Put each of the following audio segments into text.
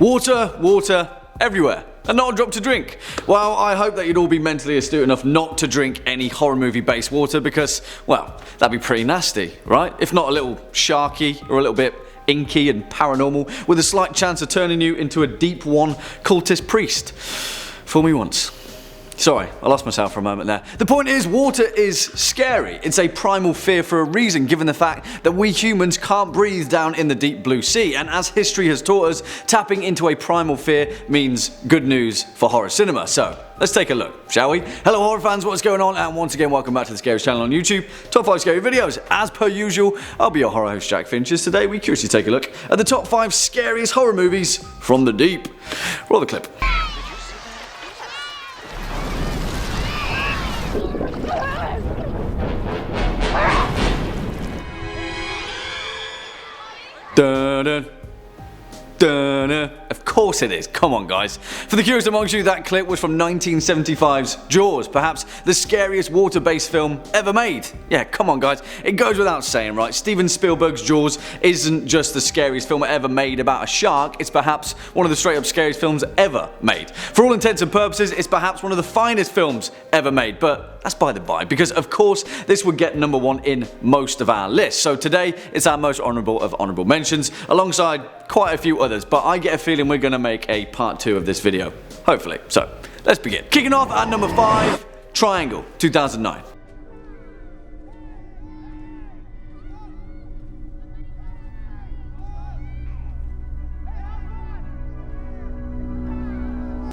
Water, water, everywhere, and not a drop to drink. Well, I hope that you'd all be mentally astute enough not to drink any horror movie based water because, well, that'd be pretty nasty, right? If not a little sharky or a little bit inky and paranormal with a slight chance of turning you into a Deep One Cultist Priest. Fool me once. Sorry, I lost myself for a moment there. The point is, water is scary. It's a primal fear for a reason, given the fact that we humans can't breathe down in the deep blue sea, and as history has taught us, tapping into a primal fear means good news for horror cinema. So, let's take a look, shall we? Hello horror fans, what's going on? And once again, welcome back to the Scariest channel on YouTube. Top 5 scary videos. As per usual, I'll be your horror host Jack Finches. Today, we curiously take a look at the top 5 scariest horror movies from the deep. Roll the clip. Dun-dun. Dun-dun. Of course it is, come on guys. For the curious amongst you, that clip was from 1975's Jaws, perhaps the scariest water-based film ever made. Yeah, come on guys, it goes without saying, right? Steven Spielberg's Jaws isn't just the scariest film ever made about a shark, it's perhaps one of the straight up scariest films ever made. For all intents and purposes, it's perhaps one of the finest films ever made, but that's by the by, because of course this would get number 1 in most of our lists. So today, it's our most honourable of honourable mentions, alongside quite a few others, but I get a feeling we're going to make a part 2 of this video. Hopefully. So, let's begin. Kicking off at number 5, Triangle, 2009.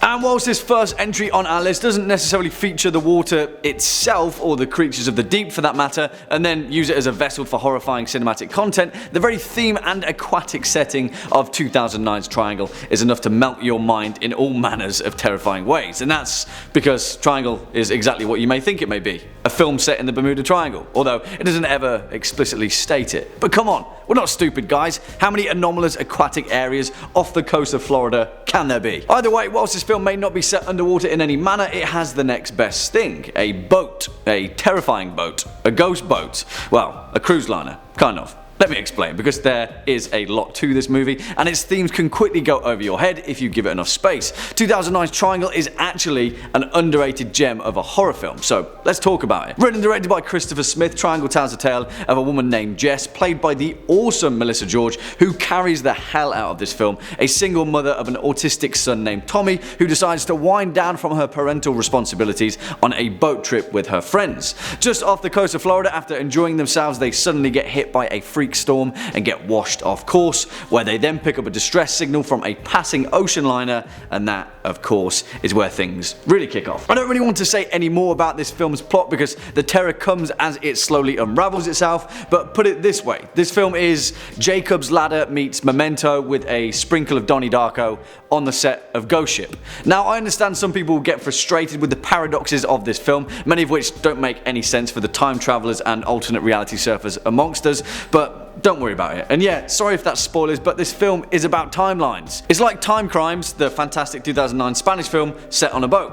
And whilst this first entry on our list doesn't necessarily feature the water itself, or the creatures of the deep for that matter, and then use it as a vessel for horrifying cinematic content, the very theme and aquatic setting of 2009's Triangle is enough to melt your mind in all manners of terrifying ways. And that's because Triangle is exactly what you may think it may be. A film set in the Bermuda Triangle, although it doesn't ever explicitly state it. But come on, we're not stupid guys. How many anomalous aquatic areas off the coast of Florida can there be? Either way, whilst this film may not be set underwater in any manner, it has the next best thing. A boat. A terrifying boat. A ghost boat. Well, a cruise liner. Kind of. Let me explain, because there is a lot to this movie, and its themes can quickly go over your head if you give it enough space. 2009's Triangle is actually an underrated gem of a horror film, so let's talk about it. Written and directed by Christopher Smith, Triangle tells the tale of a woman named Jess, played by the awesome Melissa George, who carries the hell out of this film, a single mother of an autistic son named Tommy, who decides to wind down from her parental responsibilities on a boat trip with her friends. Just off the coast of Florida, after enjoying themselves, they suddenly get hit by a freak storm and get washed off course, where they then pick up a distress signal from a passing ocean liner, and that, of course, is where things really kick off. I don't really want to say any more about this film's plot because the terror comes as it slowly unravels itself, but put it this way, this film is Jacob's Ladder meets Memento with a sprinkle of Donnie Darko on the set of Ghost Ship. Now, I understand some people get frustrated with the paradoxes of this film, many of which don't make any sense for the time travelers and alternate reality surfers amongst us, but don't worry about it. And yeah, sorry if that's spoilers, but this film is about timelines. It's like Time Crimes, the fantastic 2009 Spanish film set on a boat.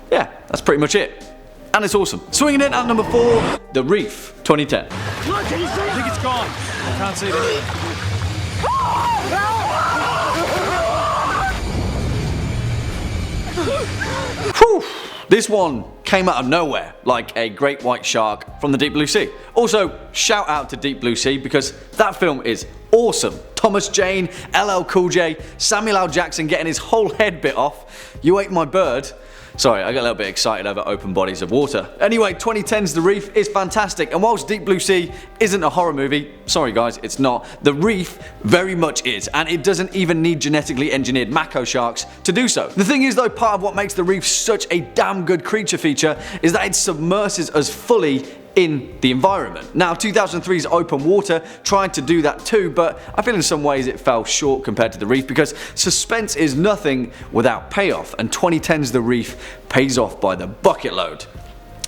Yeah, that's pretty much it. And it's awesome. Swinging in at number 4, The Reef, 2010. Look, can you see? I think it's gone. I can't see it anymore. Whew. This one came out of nowhere, like a great white shark from the deep blue sea. Also, shout out to Deep Blue Sea, because that film is awesome. Thomas Jane, LL Cool J, Samuel L. Jackson getting his whole head bit off. You ate my bird. Sorry, I got a little bit excited over open bodies of water. Anyway, 2010's The Reef is fantastic, and whilst Deep Blue Sea isn't a horror movie, sorry guys, it's not, The Reef very much is, and it doesn't even need genetically engineered mako sharks to do so. The thing is though, part of what makes The Reef such a damn good creature feature is that it submerses us fully in the environment. Now, 2003's Open Water tried to do that too, but I feel in some ways it fell short compared to The Reef, because suspense is nothing without payoff, and 2010's The Reef pays off by the bucket load.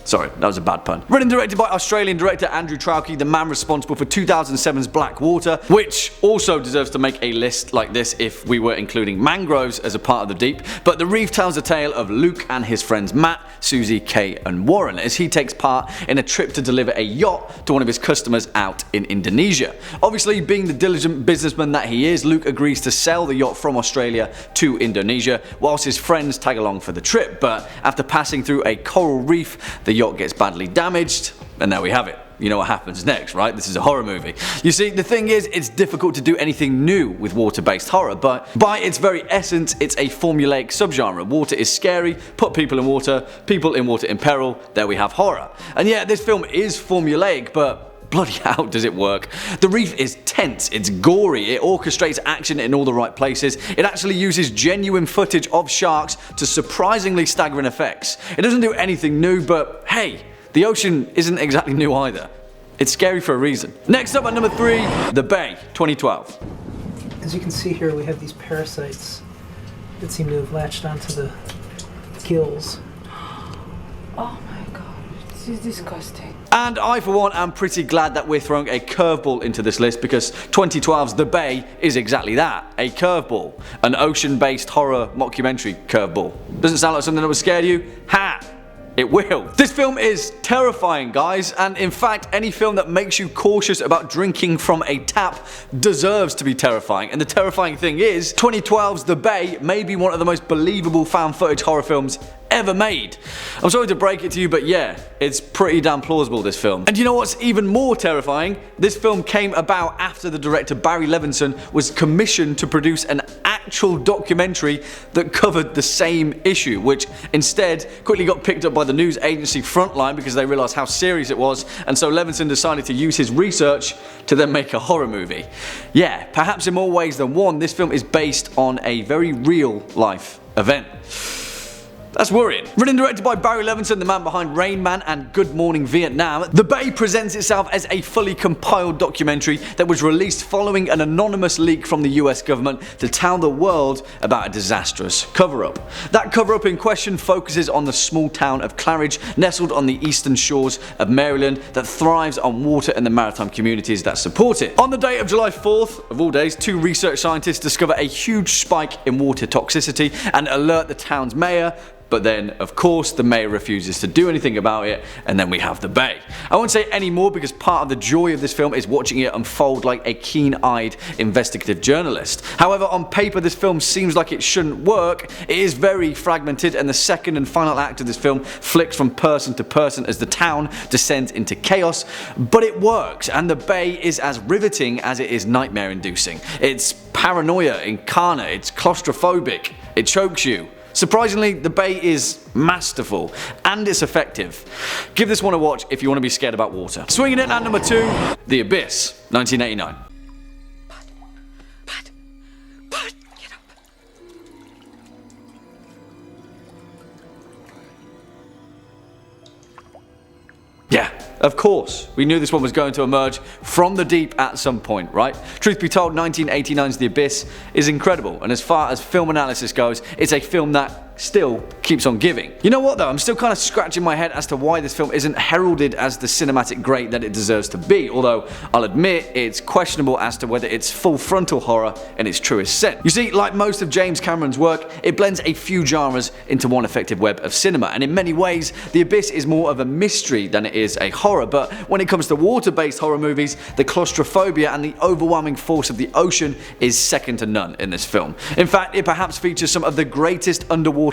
Sorry, that was a bad pun. Written and directed by Australian director Andrew Traucki, the man responsible for 2007's Black Water, which also deserves to make a list like this if we were including mangroves as a part of the deep. But The Reef tells the tale of Luke and his friends Matt, Susie, Kay and Warren as he takes part in a trip to deliver a yacht to one of his customers out in Indonesia. Obviously, being the diligent businessman that he is, Luke agrees to sell the yacht from Australia to Indonesia whilst his friends tag along for the trip. But after passing through a coral reef, the yacht gets badly damaged, and there we have it. You know what happens next, right? This is a horror movie. You see, the thing is, it's difficult to do anything new with water-based horror, but by its very essence, it's a formulaic subgenre. Water is scary, put people in water in peril, there we have horror. And yeah, this film is formulaic, but bloody hell does it work. The Reef is tense, it's gory, it orchestrates action in all the right places, it actually uses genuine footage of sharks to surprisingly staggering effects. It doesn't do anything new, but hey, the ocean isn't exactly new either. It's scary for a reason. Next up at number 3, The Bay, 2012. As you can see here, we have these parasites that seem to have latched onto the gills. Oh my god, this is disgusting. And I for one am pretty glad that we're throwing a curveball into this list because 2012's The Bay is exactly that, a curveball. An ocean-based horror mockumentary curveball. Doesn't sound like something that would scare you? Ha! It will. This film is terrifying, guys, and in fact any film that makes you cautious about drinking from a tap deserves to be terrifying. And the terrifying thing is, 2012's The Bay may be one of the most believable found footage horror films ever made. I'm sorry to break it to you, but yeah, it's pretty damn plausible, this film. And you know what's even more terrifying? This film came about after the director Barry Levinson was commissioned to produce an actual documentary that covered the same issue, which instead quickly got picked up by the news agency Frontline because they realised how serious it was, and so Levinson decided to use his research to then make a horror movie. Yeah, perhaps in more ways than one, this film is based on a very real life event. That's worrying. Written and directed by Barry Levinson, the man behind Rain Man and Good Morning Vietnam, The Bay presents itself as a fully compiled documentary that was released following an anonymous leak from the US government to tell the world about a disastrous cover-up. That cover-up in question focuses on the small town of Claridge, nestled on the eastern shores of Maryland, that thrives on water and the maritime communities that support it. On the date of July 4th, of all days, 2 research scientists discover a huge spike in water toxicity and alert the town's mayor. But then, of course, the mayor refuses to do anything about it, and then we have The Bay. I won't say any more because part of the joy of this film is watching it unfold like a keen-eyed investigative journalist. However, on paper this film seems like it shouldn't work. It is very fragmented, and the second and final act of this film flicks from person to person as the town descends into chaos, but it works, and The Bay is as riveting as it is nightmare-inducing. It's paranoia incarnate, it's claustrophobic, it chokes you. Surprisingly, The Bay is masterful, and it's effective. Give this one a watch if you want to be scared about water. Swinging in at number 2, The Abyss, 1989. Bud, get up. Yeah, of course. We knew this one was going to emerge from the deep at some point, right? Truth be told, 1989's The Abyss is incredible, and as far as film analysis goes, it's a film that still keeps on giving. You know what though, I'm still kind of scratching my head as to why this film isn't heralded as the cinematic great that it deserves to be, although I'll admit it's questionable as to whether it's full frontal horror in its truest sense. You see, like most of James Cameron's work, it blends a few genres into one effective web of cinema, and in many ways, The Abyss is more of a mystery than it is a horror, but when it comes to water-based horror movies, the claustrophobia and the overwhelming force of the ocean is second to none in this film. In fact, it perhaps features some of the greatest underwater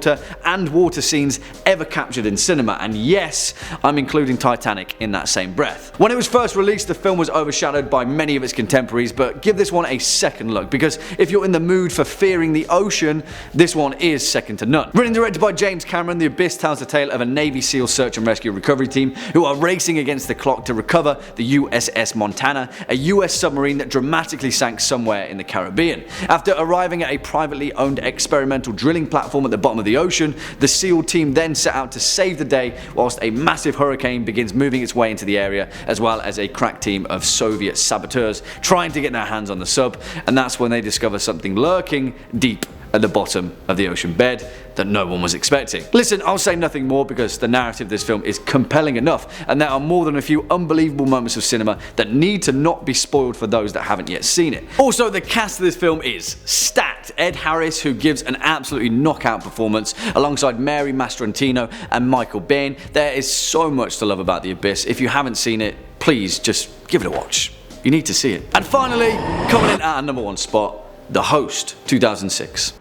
and water scenes ever captured in cinema, and yes, I'm including Titanic in that same breath. When it was first released, the film was overshadowed by many of its contemporaries, but give this one a second look, because if you're in the mood for fearing the ocean, this one is second to none. Written and directed by James Cameron, The Abyss tells the tale of a Navy SEAL search and rescue recovery team who are racing against the clock to recover the USS Montana, a US submarine that dramatically sank somewhere in the Caribbean. After arriving at a privately owned experimental drilling platform at the bottom of the ocean, the SEAL team then set out to save the day whilst a massive hurricane begins moving its way into the area, as well as a crack team of Soviet saboteurs trying to get their hands on the sub, and that's when they discover something lurking deep at the bottom of the ocean bed that no one was expecting. Listen, I'll say nothing more because the narrative of this film is compelling enough, and there are more than a few unbelievable moments of cinema that need to not be spoiled for those that haven't yet seen it. Also, the cast of this film is stacked. Ed Harris, who gives an absolutely knockout performance, alongside Mary Mastrantino and Michael Biehn. There is so much to love about The Abyss. If you haven't seen it, please just give it a watch. You need to see it. And finally, coming in at our number 1 spot, The Host, 2006.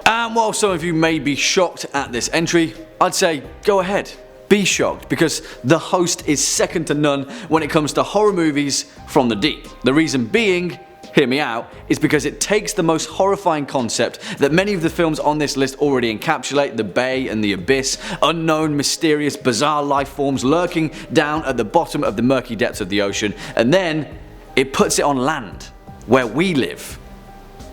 And while some of you may be shocked at this entry, I'd say go ahead. Be shocked, because The Host is second to none when it comes to horror movies from the deep. The reason being, hear me out, is because it takes the most horrifying concept that many of the films on this list already encapsulate, the Bay and the Abyss, unknown, mysterious, bizarre life forms lurking down at the bottom of the murky depths of the ocean, and then it puts it on land, where we live.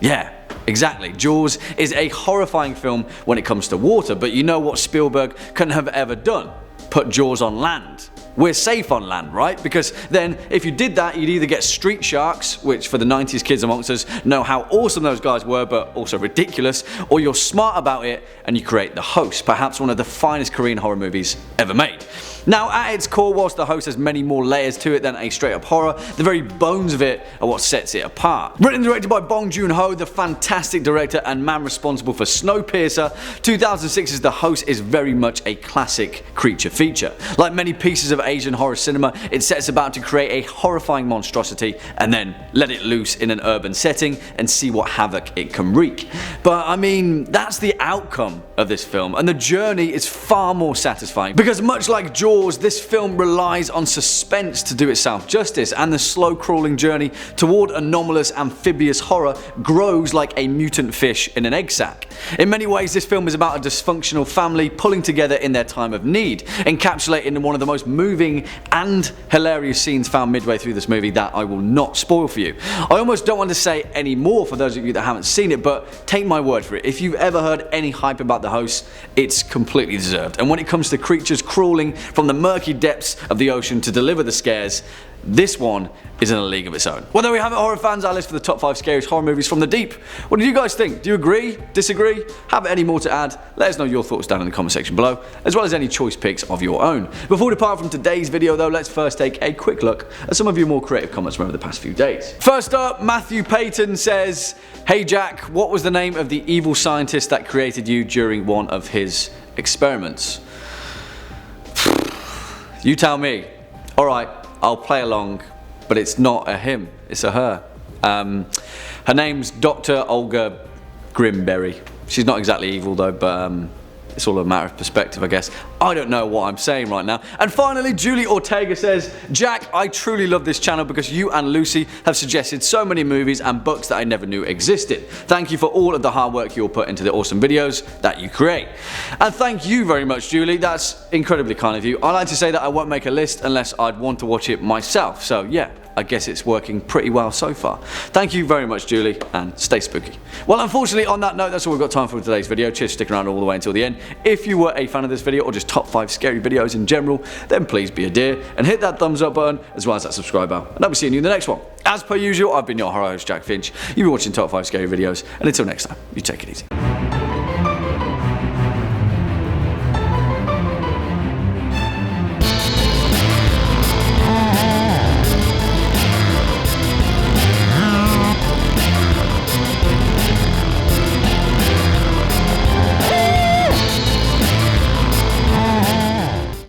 Yeah, exactly. Jaws is a horrifying film when it comes to water, but you know what Spielberg couldn't have ever done? Put Jaws on land. We're safe on land, right? Because then, if you did that, you'd either get street sharks, which for the 90s kids amongst us know how awesome those guys were, but also ridiculous, or you're smart about it and you create The Host, perhaps one of the finest Korean horror movies ever made. Now, at its core, whilst The Host has many more layers to it than a straight-up horror, the very bones of it are what sets it apart. Written and directed by Bong Joon-ho, the fantastic director and man responsible for Snowpiercer, 2006's The Host is very much a classic creature feature. Like many pieces of Asian horror cinema, it sets about to create a horrifying monstrosity and then let it loose in an urban setting and see what havoc it can wreak. But I mean, that's the outcome of this film, and the journey is far more satisfying, because much like Jaws, this film relies on suspense to do itself justice, and the slow crawling journey toward anomalous amphibious horror grows like a mutant fish in an egg sac. In many ways, this film is about a dysfunctional family pulling together in their time of need, encapsulated in one of the most moving and hilarious scenes found midway through this movie that I will not spoil for you. I almost don't want to say any more for those of you that haven't seen it, but take my word for it, if you've ever heard any hype about The Host, it's completely deserved. And when it comes to creatures crawling from the murky depths of the ocean to deliver the scares, this one is in a league of its own. Well, there we have it, horror fans, our list for the top 5 scariest horror movies from the deep. What do you guys think? Do you agree? Disagree? Have any more to add? Let us know your thoughts down in the comment section below, as well as any choice picks of your own. Before we depart from today's video though, let's first take a quick look at some of your more creative comments from over the past few days. First up, Matthew Payton says, "Hey Jack, what was the name of the evil scientist that created you during one of his experiments?" You tell me. Alright, I'll play along, but it's not a him, it's a her. Her name's Dr. Olga Grimberry. She's not exactly evil though, but it's all a matter of perspective, I guess. I don't know what I'm saying right now. And finally, Julie Ortega says, "Jack, I truly love this channel because you and Lucy have suggested so many movies and books that I never knew existed. Thank you for all of the hard work you'll put into the awesome videos that you create." And thank you very much, Julie. That's incredibly kind of you. I like to say that I won't make a list unless I'd want to watch it myself. So yeah, I guess it's working pretty well so far. Thank you very much, Julie, and stay spooky. Well, unfortunately, on that note, that's all we've got time for today's video. Cheers for sticking around all the way until the end. If you were a fan of this video, or just top 5 scary videos in general, then please be a dear and hit that thumbs up button, as well as that subscribe bell, and I'll be seeing you in the next one. As per usual, I've been your horror host, Jack Finch. You've been watching top 5 scary videos, and until next time, you take it easy.